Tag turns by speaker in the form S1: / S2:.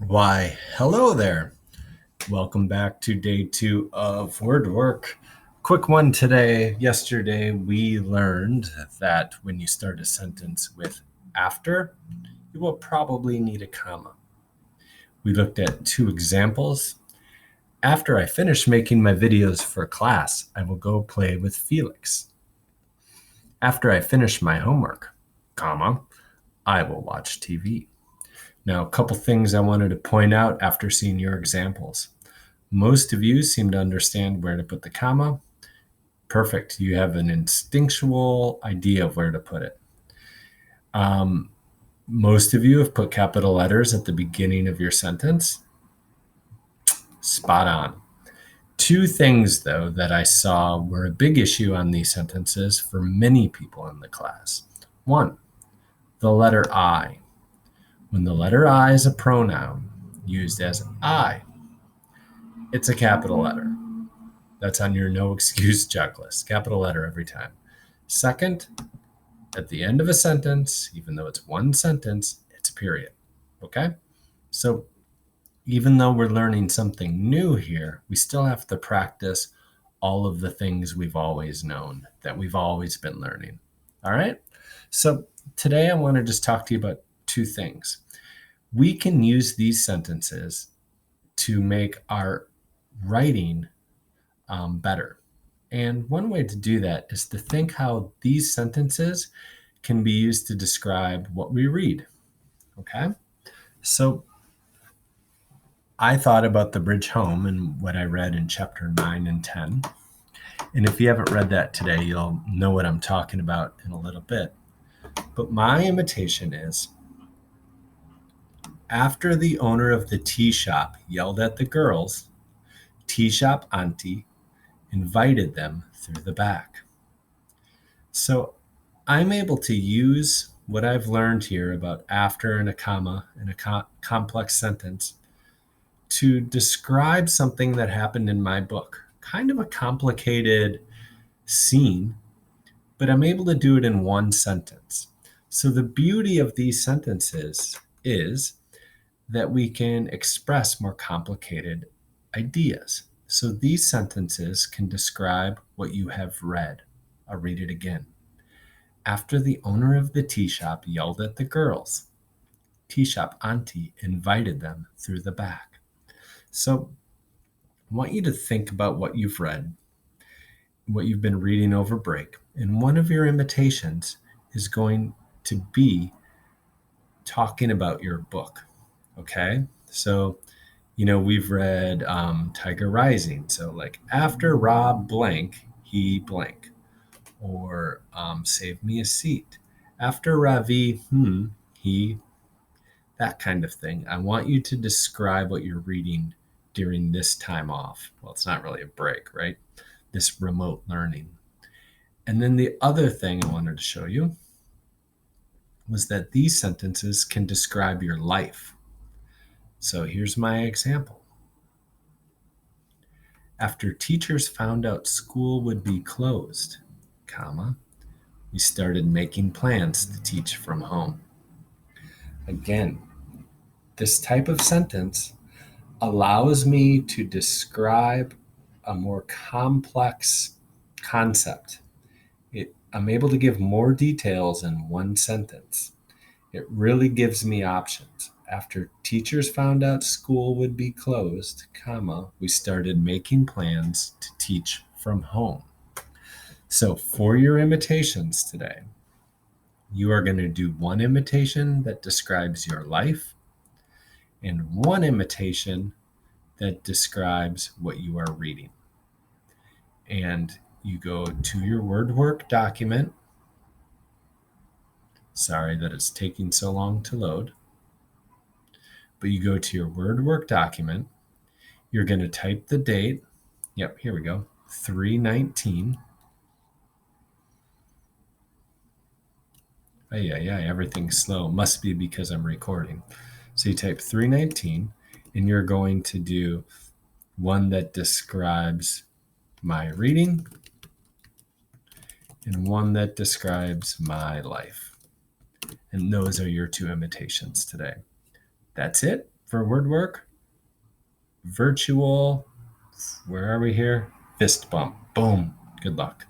S1: Why, hello there. Welcome back to day 2 of Word Work. Quick one today. Yesterday, we learned that when you start a sentence with after, you will probably need a comma. We looked at 2 examples. After I finish making my videos for class, I will go play with Felix. After I finish my homework, comma, I will watch TV. Now, a couple things I wanted to point out after seeing your examples. Most of you seem to understand where to put the comma. Perfect. You have an instinctual idea of where to put it. Most of you have put capital letters at the beginning of your sentence. Spot on. 2 things, though, that I saw were a big issue on these sentences for many people in the class. 1, the letter I. When the letter I is a pronoun used as I, it's a capital letter. That's on your no excuse checklist. Capital letter every time. Second, at the end of a sentence, even though it's one sentence, it's a period. Okay? So even though we're learning something new here, we still have to practice all of the things we've always known, that we've always been learning. All right? So today I want to just talk to you about 2 things. We can use these sentences to make our writing better. And one way to do that is to think how these sentences can be used to describe what we read. Okay? So I thought about the bridge home and what I read in chapter 9 and 10. And if you haven't read that today, you'll know what I'm talking about in a little bit. But my imitation is, after the owner of the tea shop yelled at the girls, tea shop auntie invited them through the back. So I'm able to use what I've learned here about after and a comma in a complex sentence to describe something that happened in my book. Kind of a complicated scene, but I'm able to do it in one sentence. So the beauty of these sentences is that we can express more complicated ideas. So these sentences can describe what you have read. I'll read it again. After the owner of the tea shop yelled at the girls, tea shop auntie invited them through the back. So I want you to think about what you've read, what you've been reading over break, and one of your imitations is going to be talking about your book. Okay? So, we've read Tiger Rising. So, like, after Rob blank, he blank. Or save me a seat. After Ravi, he, that kind of thing. I want you to describe what you're reading during this time off. Well, it's not really a break, right? This remote learning. And then the other thing I wanted to show you was that these sentences can describe your life. So here's my example. After teachers found out school would be closed, comma, we started making plans to teach from home. Again, this type of sentence allows me to describe a more complex concept. I'm able to give more details in one sentence. It really gives me options. After teachers found out school would be closed, comma, we started making plans to teach from home. So for your imitations today, you are going to do one imitation that describes your life and one imitation that describes what you are reading. And you go to your word work document. Sorry that it's taking so long to load. But you go to your word work document. You're going to type the date. Yep, here we go. 3/19. Yeah, everything's slow. Must be because I'm recording. So you type 3/19, and you're going to do one that describes my reading and one that describes my life. And those are your 2 imitations today. That's it for word work, virtual, where are we here? Fist bump. Boom. Good luck.